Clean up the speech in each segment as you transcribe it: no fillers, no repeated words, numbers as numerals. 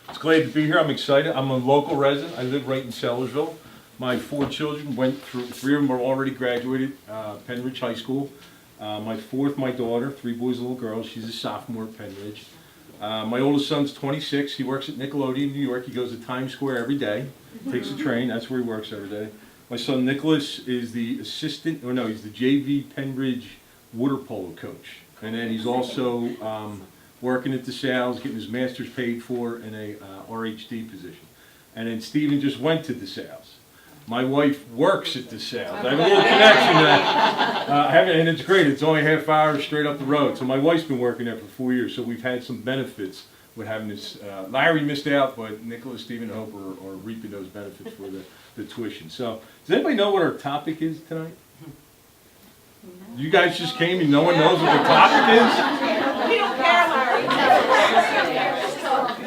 It's glad to be here. I'm excited. I'm a local resident. I live right in Sellersville. My 4 children went through, 3 of them are already graduated, Penridge High School. My 4th, my daughter, 3 boys and a little girl. She's a sophomore at Penridge. My oldest son's 26. He works at Nickelodeon in New York. He goes to Times Square every day, takes a train. That's where he works every day. My son Nicholas is the assistant, or no, he's the JV Penridge water polo coach. And then he's also working at the sales, getting his master's paid for in a RHD position. And then Stephen just went to the sales. My wife works at the sales. I have a little connection to that. And it's great. It's only a half hour straight up the road. So my wife's been working there for 4 years, so we've had some benefits with having this. Larry missed out, but Nicholas, Stephen, and Hope are reaping those benefits for the tuition. So does anybody know what our topic is tonight? You guys just came and no one knows what the topic is? We don't care, Larry.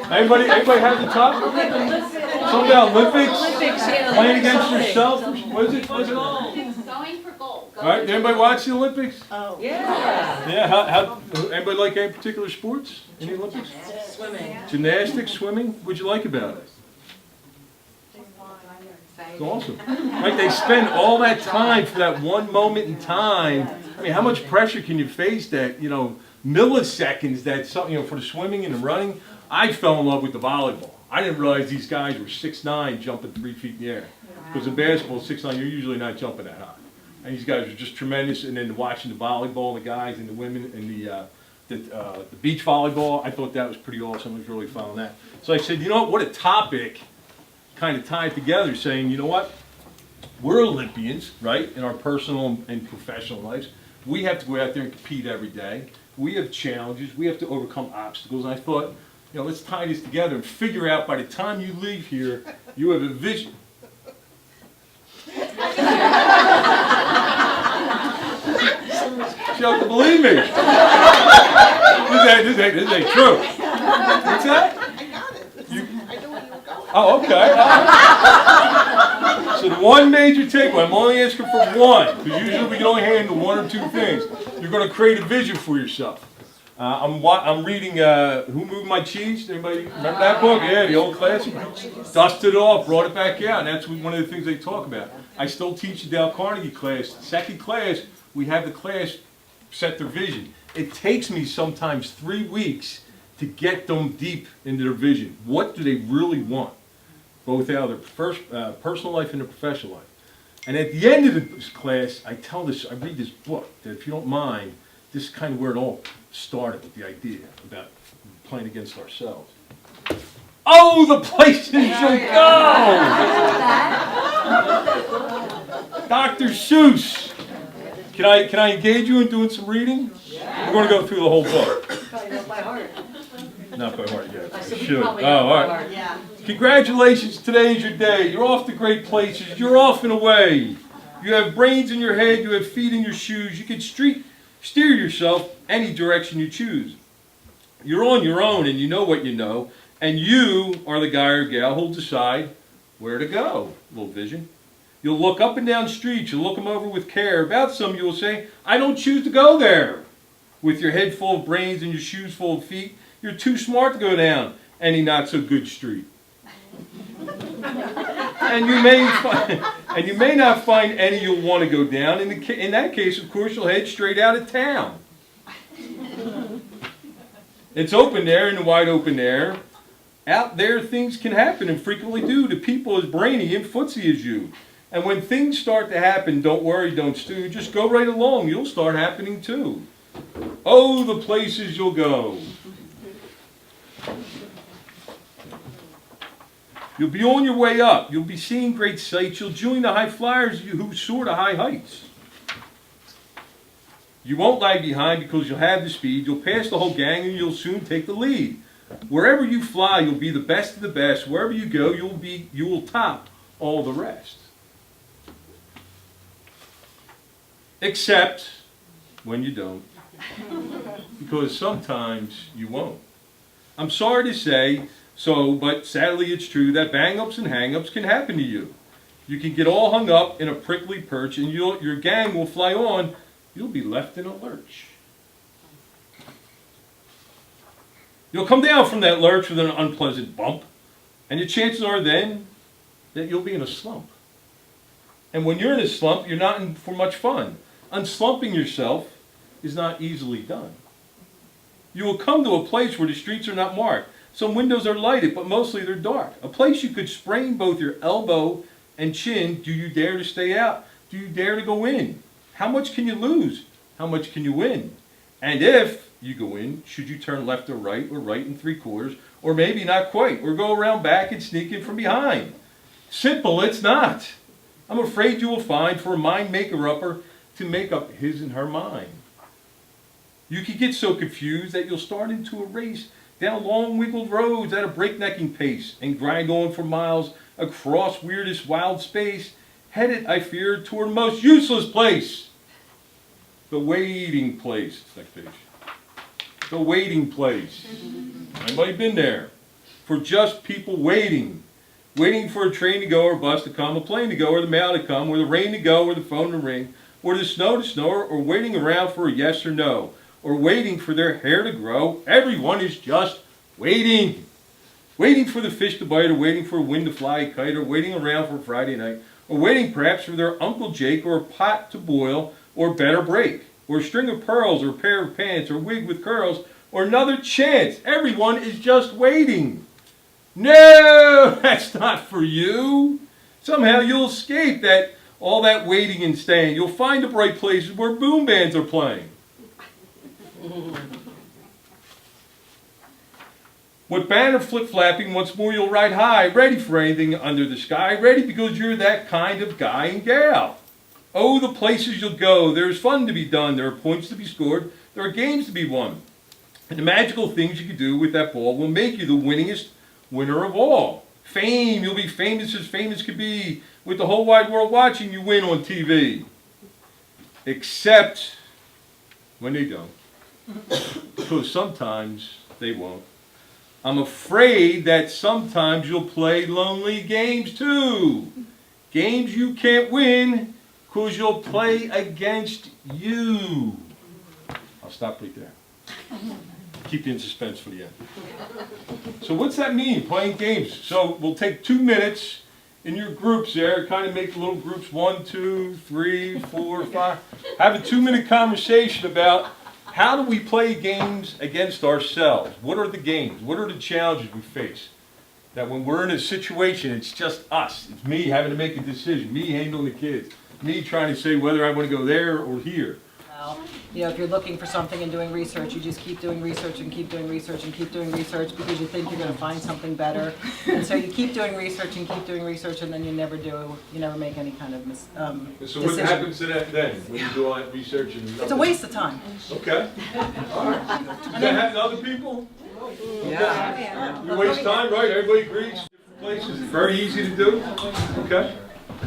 Anybody have the topic? Something about Olympics? Playing against yourself? What is it? Going for gold. All right, anybody watch the Olympics? Oh. Yeah. Yeah, anybody like any particular sports in the Olympics? Swimming. Gymnastics, swimming? What'd you like about it? It's awesome. Right, they spend all that time for that one moment in time. I mean, how much pressure can you face that, milliseconds that something, for the swimming and the running? I fell in love with the volleyball. I didn't realize these guys were 6'9", jumping 3 feet in the air. Because in basketball, 6'9", you're usually not jumping that high. And these guys are just tremendous. And then watching the volleyball, the guys and the women, and the beach volleyball, I thought that was pretty awesome. I was really following that. So I said, what a topic, kind of tied together, saying, you know what? We're Olympians, right, in our personal and professional lives. We have to go out there and compete every day. We have challenges. We have to overcome obstacles. And I thought, let's tie this together and figure out by the time you leave here, you have a vision. You have to believe me. This ain't true. What's that? I got it. I know where you were going. Oh, okay. So the one major takeaway, I'm only asking for one, because usually we can only handle 1 or 2 things. You're going to create a vision for yourself. I'm reading Who Moved My Cheese? Anybody remember that book? Yeah, the old classic. Dusted it off, brought it back out, and that's one of the things they talk about. I still teach the Dale Carnegie class. Second class, we have the class set their vision. It takes me sometimes 3 weeks to get them deep into their vision. What do they really want? Both out of their personal life and their professional life. And at the end of this class, I read this book, that if you don't mind, this is kind of where it all started with the idea about playing against ourselves. Oh, the places you'll go! Dr. Seuss. Can I engage you in doing some reading? We're going to go through the whole book. Probably not by heart. Not by heart yet. I said we Should. probably Oh, not all by right. heart. Yeah. Congratulations, today's your day. You're off to great places. You're off and away. You have brains in your head. You have feet in your shoes. You can steer yourself any direction you choose. You're on your own and you know what you know. And you are the guy or gal who'll decide where to go. Little vision. You'll look up and down streets. You'll look them over with care. About some you will say, I don't choose to go there. With your head full of brains and your shoes full of feet, you're too smart to go down any not so good street. And you may not find any you'll want to go down. In that case, of course, you'll head straight out of town. It's open there in the wide open air. Out there, things can happen and frequently do to people as brainy and footsy as you. And when things start to happen, don't worry, don't stew. Just go right along. You'll start happening too. Oh, the places you'll go. You'll be on your way up. You'll be seeing great sights. You'll join the high flyers who soar to high heights. You won't lag behind because you'll have the speed. You'll pass the whole gang and you'll soon take the lead. Wherever you fly, you'll be the best of the best. Wherever you go, you will top all the rest. Except when you don't. Because sometimes you won't. I'm sorry to say, but sadly it's true that bang-ups and hang-ups can happen to you. You can get all hung up in a prickly perch and your gang will fly on. You'll be left in a lurch. You'll come down from that lurch with an unpleasant bump, and the chances are then that you'll be in a slump. And when you're in a slump, you're not in for much fun. Unslumping yourself is not easily done. You will come to a place where the streets are not marked. Some windows are lighted, but mostly they're dark. A place you could sprain both your elbow and chin. Do you dare to stay out? Do you dare to go in? How much can you lose? How much can you win? And if you go in, should you turn left or right and 3/4, or maybe not quite, or go around back and sneak in from behind? Simple, it's not. I'm afraid you will find for a mind maker-upper to make up his and her mind. You could get so confused that you'll start into a race down long wiggled roads at a breaknecking pace and grind on for miles across weirdest wild space, headed, I fear, toward a most useless place. The waiting place. Next page. The waiting place. Anybody been there? For just people waiting. Waiting for a train to go or a bus to come, a plane to go or the mail to come, or the rain to go or the phone to ring, or the snow to snow, or waiting around for a yes or no, or waiting for their hair to grow. Everyone is just waiting. Waiting for the fish to bite, or waiting for a wind to fly a kite, or waiting around for Friday night, or waiting perhaps for their Uncle Jake, or a pot to boil, or better break, or a string of pearls, or a pair of pants, or a wig with curls, or another chance. Everyone is just waiting. No, that's not for you. Somehow you'll escape all that waiting and staying. You'll find the bright places where boom bands are playing. What banner flip-flapping, once more you'll ride high, ready for anything under the sky, ready because you're that kind of guy and gal. Oh, the places you'll go, there's fun to be done, there are points to be scored, there are games to be won. And the magical things you can do with that ball will make you the winningest winner of all. Fame, you'll be famous as famous could be, with the whole wide world watching you win on TV. Except when they don't. Because sometimes they won't. I'm afraid that sometimes you'll play lonely games too. Games you can't win because you'll play against you. I'll stop right there. Keep you in suspense for the end. So what's that mean, playing games? So we'll take 2 minutes in your groups there, kind of make little groups, 1, 2, 3, 4, 5. Have a 2-minute conversation about how do we play games against ourselves? What are the games? What are the challenges we face? That when we're in a situation, it's just us. It's me having to make a decision, me handling the kids, me trying to say whether I want to go there or here. Well, you know, if you're looking for something and doing research, you just keep doing research and keep doing research and keep doing research because you think you're going to find something better. And so you keep doing research and keep doing research, and then you never make any kind of So what decision. happens to that then, when you do all that research? And It's a waste of time. Okay. All right. Does that happen to other people? Yeah. You waste time, right? Everybody agrees. Different places. Very easy to do. Okay.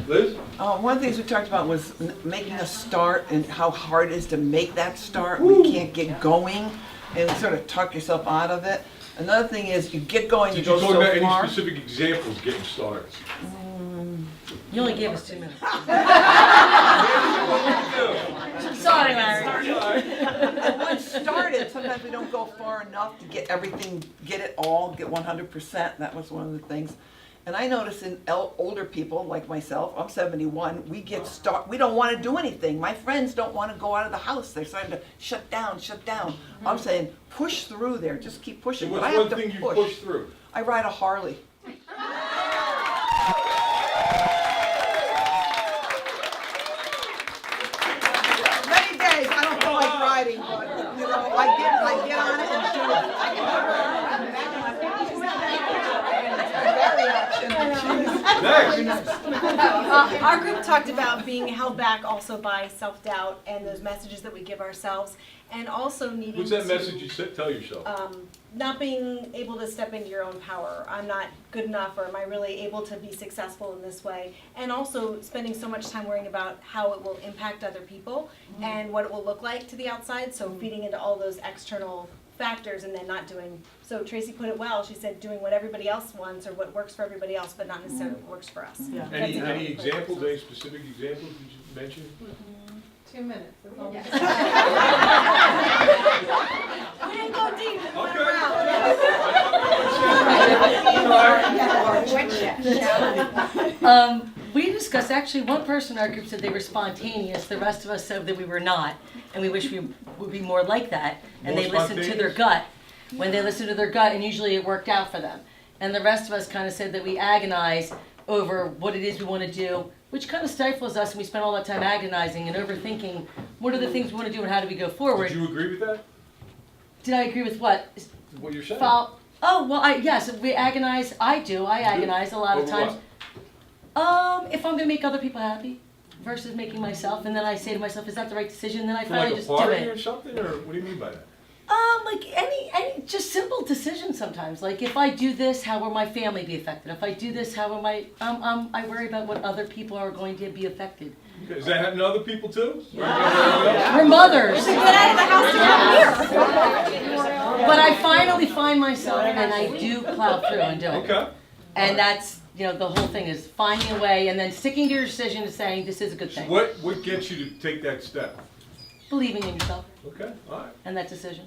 Liz? One of the things we talked about was making a start and how hard it is to make that start. We can't get going and sort of talk yourself out of it. Another thing is you get going, Did you you go talk so about any far. specific examples getting started? You only gave us 2 minutes. Sorry, Larry. And once started, sometimes we don't go far enough to get everything, get it all, get 100%. That was one of the things. And I notice in older people like myself, I'm 71, we don't want to do anything. My friends don't want to go out of the house. They're starting to shut down. I'm saying push through there, just keep pushing. And But I what's have one to thing you push through? I ride a Harley. Many days I don't feel like riding, but you know, I get on it and do it. Next. Our group talked about being held back also by self-doubt and those messages that we give ourselves, and also needing What's that to, message you tell yourself? not being able to step into your own power. I'm not good enough, or am I really able to be successful in this way? And also spending so much time worrying about how it will impact other people and what it will look like to the outside, so feeding into all those external factors and then not doing. So Tracy put it well. She said doing what everybody else wants or what works for everybody else, but not necessarily what works for us. Yeah. Any That's a good examples, any specific examples you should mention? 2 minutes. That's all. We didn't go deep. We went Okay. around. We discussed, actually, one person in our group said they were spontaneous, the rest of us said that we were not, and we wish we would be more like that, and More they listened to their spontaneous? gut. When they listened to their gut, and usually it worked out for them. And the rest of us kind of said that we agonize over what it is we want to do, which kind of stifles us, and we spend all that time agonizing and overthinking what are the things we want to do and how do we go forward. Did you agree with that? Did I agree with what? What you're saying? Oh, well, yes, we agonize, I agonize a lot of Over times. what? If I'm gonna make other people happy versus making myself, and then I say to myself, is that the right decision? Then I For finally like a just do party it. or something, or what do you mean by that? Like any just simple decisions sometimes. Like if I do this, how will my family be affected? If I do this, how will my I worry about what other people are going to be affected. Okay, is that happening to other people too? We're mothers. Get out of the house to come here. But I finally find myself, and I do plow through and do it. Okay. And that's, the whole thing is finding a way and then sticking to your decision and saying, this is a good So thing. what gets you to take that step? Believing in yourself Okay, all right. and that decision.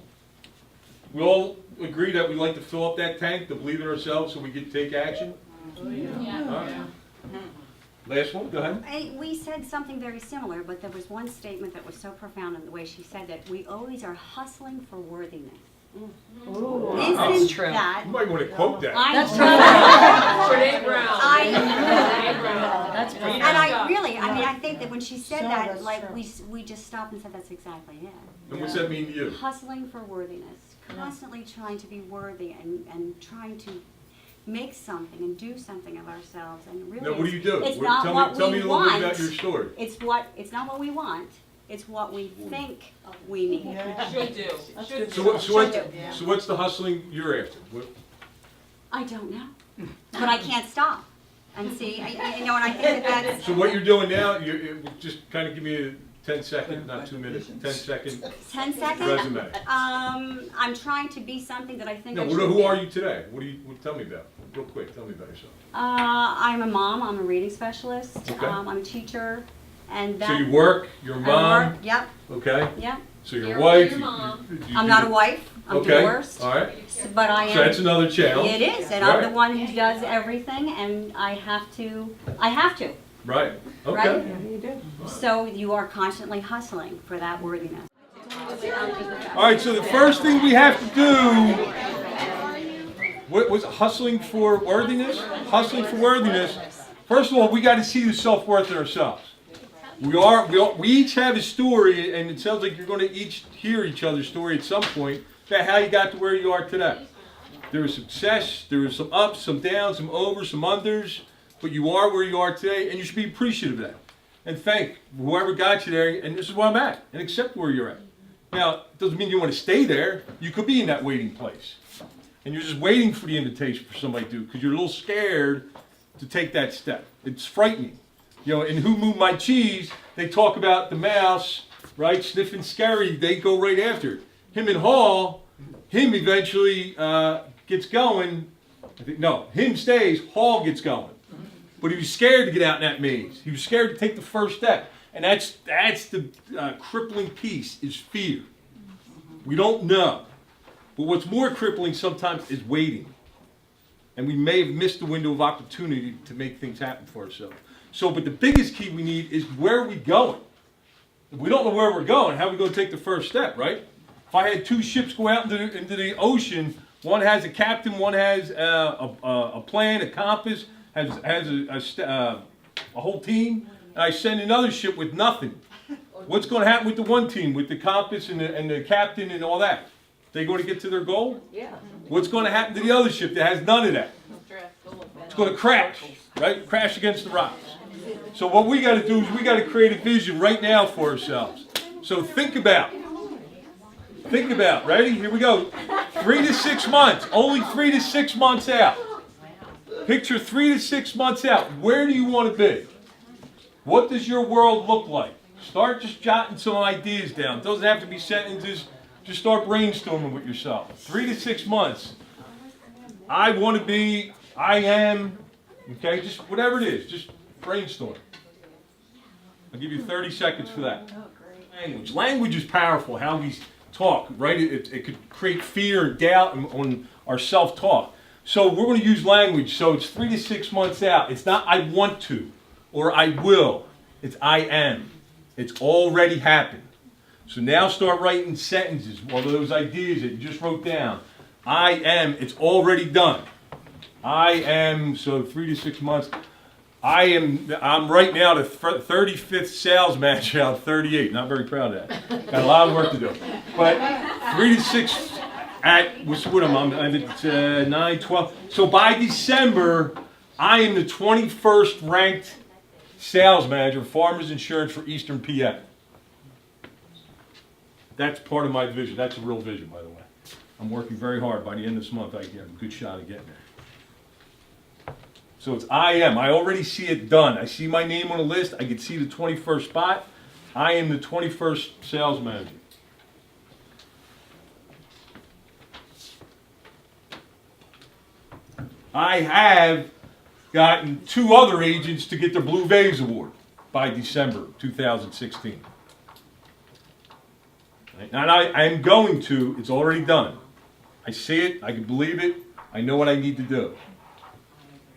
We all agree that we like to fill up that tank, to believe in ourselves so we can take action? All right. Last one, go ahead. We said something very similar, but there was one statement that was so profound in the way she said that we always are hustling for worthiness. Isn't That's true. that? You might want to quote that. That's I, That's and I really, I think that when she said that, like, we just stopped and said that's exactly it. And what's that mean to you? Hustling for worthiness, constantly trying to be worthy and trying to make something and do something of ourselves, and really Now, what do you do? it's What- not tell what me, tell we me a little bit want. about your story. It's not what we want, it's what we think we need. Should do. Should So, do. so what's the hustling you're after? I don't know, but I can't stop. And see, and I think that that's, So what you're doing now, just kind of give me a 10-second, not 2 minutes, 10-second 10 seconds. resume. I'm trying to be something that I think No, I should who be. are you today? Tell me about, real quick, tell me about yourself. I'm a mom, I'm a reading specialist, Okay. I'm a teacher, and that. So you work, you're a I mom, work, yep, okay? yep. So you're a You're wife. your mom. I'm not a wife, I'm Okay, divorced, all right. but I So that's am, another challenge. it is, and I'm the Right. one who does everything, and I have to, Right, okay. right? So you are constantly hustling for that worthiness. All right, so the first thing we have to do, what was it, hustling for worthiness? Hustling for worthiness. First of all, we got to see the self-worth in ourselves. We each have a story, and it sounds like you're going to each hear each other's story at some point about how you got to where you are today. There was success, there was some ups, some downs, some overs, some unders, but you are where you are today, and you should be appreciative of that. And thank whoever got you there, and this is where I'm at, and accept where you're at. Now, it doesn't mean you want to stay there. You could be in that waiting place. And you're just waiting for the invitation for somebody to do, because you're a little scared to take that step. It's frightening. In Who Moved My Cheese, they talk about the mouse, right, sniffing scary. They go right after it. Him and Hall, him eventually gets going. Him stays, Hall gets going. But he was scared to get out in that maze. He was scared to take the first step. And that's the crippling piece, is fear. We don't know. But what's more crippling sometimes is waiting. And we may have missed the window of opportunity to make things happen for ourselves. But the biggest key we need is, where are we going? If we don't know where we're going, how are we going to take the first step, right? If I had two ships go out into the ocean, one has a captain, one has a plan, a compass, has a whole team, and I send another ship with nothing. What's going to happen with the one team, with the compass and the captain and all that? They going to get to their goal? Yeah. What's going to happen to the other ship that has none of that? It's going to crash, right? Crash against the rocks. So what we got to do is we got to create a vision right now for ourselves. So think about, ready? Here we go. 3 to 6 months, only 3 to 6 months out. Picture 3 to 6 months out. Where do you want to be? What does your world look like? Start just jotting some ideas down. It doesn't have to be sentences. Just start brainstorming with yourself. 3 to 6 months. I want to be, I am, okay? Just whatever it is, just brainstorm. I'll give you 30 seconds for that. Language. Language is powerful, how we talk, right? It could create fear and doubt on our self-talk. So we're going to use language. So it's 3 to 6 months out. It's not I want to or I will. It's I am. It's already happened. So now start writing sentences, all those ideas that you just wrote down. I am, it's already done. I am, so 3 to 6 months. I'm right now the 35th sales manager out of 38. Not very proud of that. Got a lot of work to do. But 3 to 6 at, what am I? I'm at 9, 12. So by December, I am the 21st ranked sales manager of Farmers Insurance for Eastern PA. That's part of my vision. That's a real vision, by the way. I'm working very hard. By the end of this month, I get a good shot of getting there. So it's I am. I already see it done. I see my name on the list. I can see the 21st spot. I am the 21st sales manager. I have gotten 2 other agents to get the Blue Vase Award by December 2016. And I am going to, it's already done. I see it, I can believe it, I know what I need to do.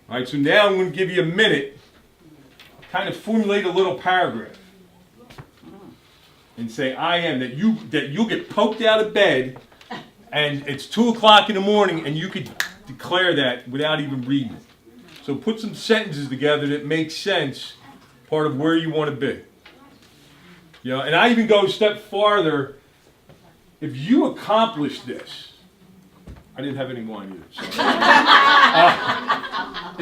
All right, so now I'm going to give you a minute, kind of formulate a little paragraph. And say, I am, that you'll get poked out of bed, and it's 2 o'clock in the morning, and you could declare that without even reading it. So put some sentences together that make sense, part of where you want to be. You know, and I even go a step farther. If you accomplish this, I didn't have any wine either. So.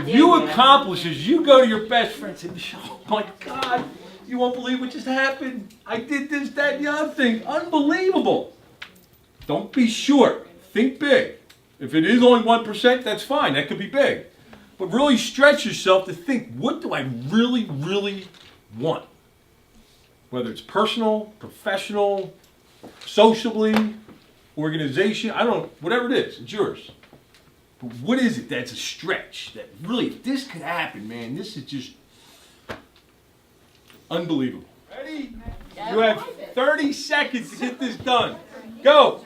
If you accomplish this, you go to your best friend and say, oh my God, you won't believe what just happened. I did this, that, and the other thing. Unbelievable. Don't be short. Think big. If it is only 1%, that's fine. That could be big. But really stretch yourself to think, what do I really, really want? Whether it's personal, professional, socially, organization, I don't know, whatever it is, it's yours. But what is it that's a stretch? That really, if this could happen, man, this is just unbelievable. Ready? You have 30 seconds to get this done. Go.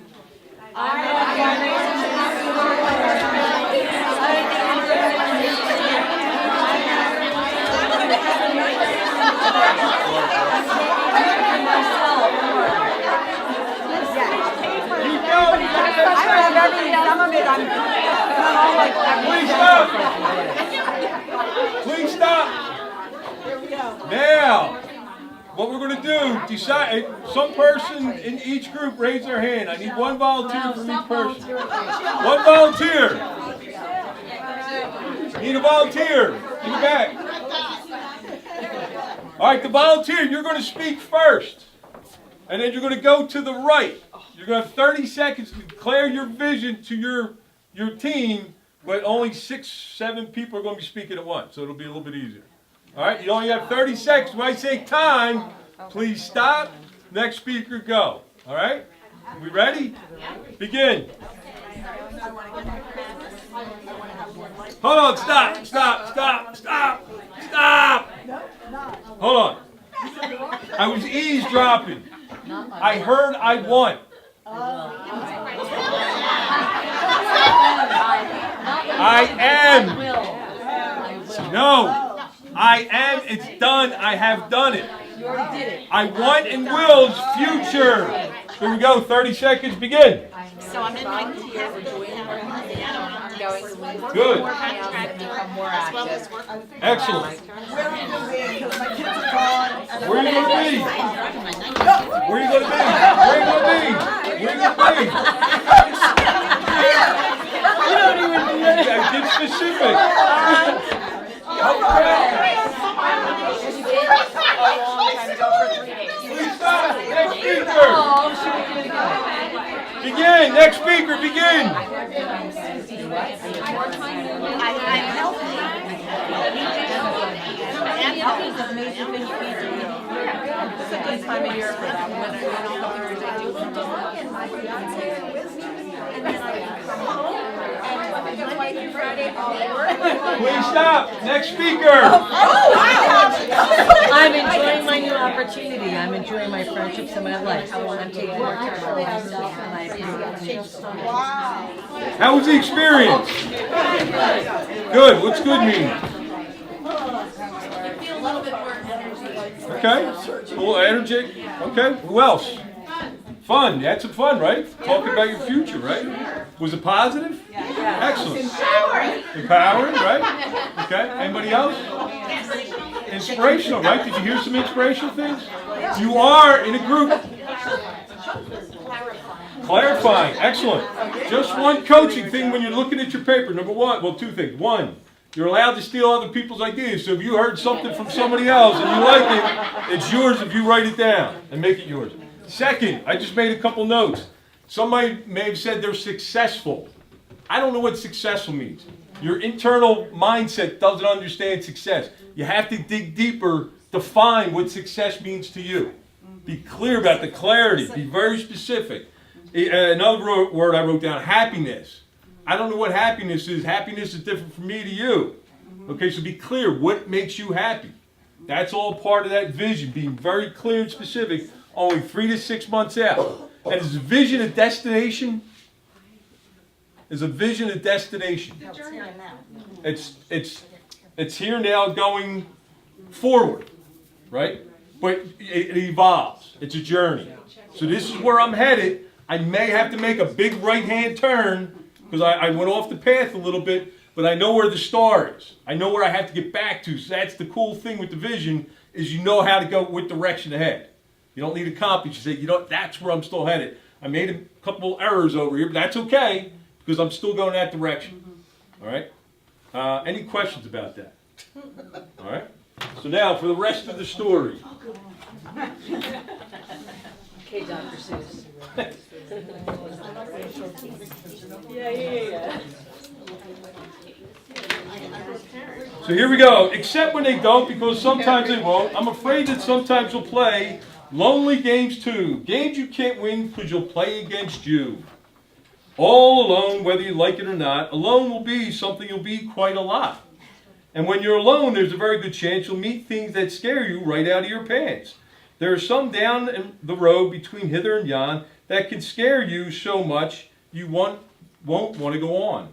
Please stop. Now, what we're going to do, decide, some person in each group raise their hand. I need one volunteer from each person. One volunteer. Need a volunteer in the back. All right, the volunteer, you're going to speak first. And then you're going to go to the right. You're going to have 30 seconds to declare your vision to your team, but only 6, 7 people are going to be speaking at once, so it'll be a little bit easier. All right, you only have 30 seconds. When I say time, please stop. Next speaker, go. All right? We ready? Begin. Hold on, stop. Hold on. I was eavesdropping. I heard I want. I am. No. I am. It's done. I have done it. I want and will's future. Here we go. 30 seconds. Begin. So I'm in my year for doing I'm going Good. more as well as work. Excellent. Where are you going to be? Because my kids are gone. Where are you going to be? Where are you going to be? Where are you going to be? Where are you going to be? You don't even do that. Get specific. Please stop. Next speaker. Begin. Next speaker. Begin. I'm healthy. It's a good time of year for that. When I do Please stop. Next speaker. I'm enjoying my new opportunity. I'm enjoying my friendships and my life. I'm taking more time for myself and I appreciate it. How was the experience? Good. What's good mean? Okay. A little energetic. Okay. Who else? Fun. You had some fun, right? Talking about your future, right? Was it positive? Excellent. Empowering, right? Okay. Anybody else? Inspirational, right? Did you hear some inspirational things? You are in a group. Clarifying. Excellent. Just one coaching thing when you're looking at your paper. Number one, well, two things. One, you're allowed to steal other people's ideas. So if you heard something from somebody else and you like it, it's yours if you write it down and make it yours. Second, I just made a couple notes. Somebody may have said they're successful. I don't know what successful means. Your internal mindset doesn't understand success. You have to dig deeper, define what success means to you. Be clear about the clarity. Be very specific. Another word I wrote down, happiness. I don't know what happiness is. Happiness is different from me to you. Okay, so be clear. What makes you happy? That's all part of that vision. Being very clear and specific, only 3 to 6 months out. And is a vision a destination? Is a vision a destination? It's here now going forward, right? But it evolves. It's a journey. So this is where I'm headed. I may have to make a big right-hand turn because I went off the path a little bit, but I know where the star is. I know where I have to get back to. So that's the cool thing with the vision is you know how to go with direction ahead. You don't need a compass. You say, you know, that's where I'm still headed. I made a couple errors over here, but that's okay because I'm still going that direction. All right? Any questions about that? All right? So now for the rest of the story. Okay, Dr. Seuss. So here we go. Except when they don't, because sometimes they won't. I'm afraid that sometimes you'll play lonely games too. Games you can't win because you'll play against you. All alone, whether you like it or not. Alone will be something you'll be quite a lot. And when you're alone, there's a very good chance you'll meet things that scare you right out of your pants. There are some down the road between hither and yon that can scare you so much you won't want to go on.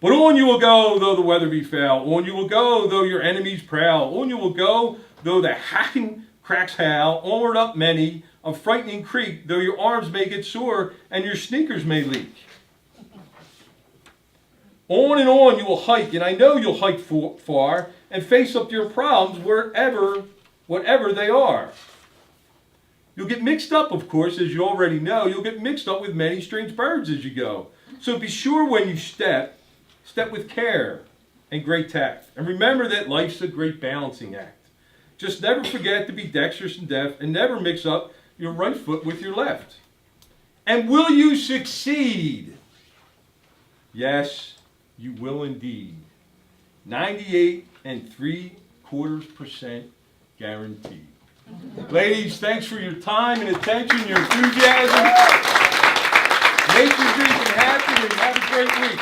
But on you will go, though the weather be foul. On you will go, though your enemies prowl. On you will go, though the hacking cracks howl. Onward up many a frightening creek, though your arms may get sore and your sneakers may leak. On and on you will hike, and I know you'll hike far and face up to your problems whatever they are. You'll get mixed up, of course, as you already know. You'll get mixed up with many strange birds as you go. So be sure when you step with care and great tact. And remember that life's a great balancing act. Just never forget to be dexterous and deft and never mix up your right foot with your left. And will you succeed? Yes, you will indeed. 98.75% guaranteed. Ladies, thanks for your time and attention, your enthusiasm. Make your vision happen and have a great week.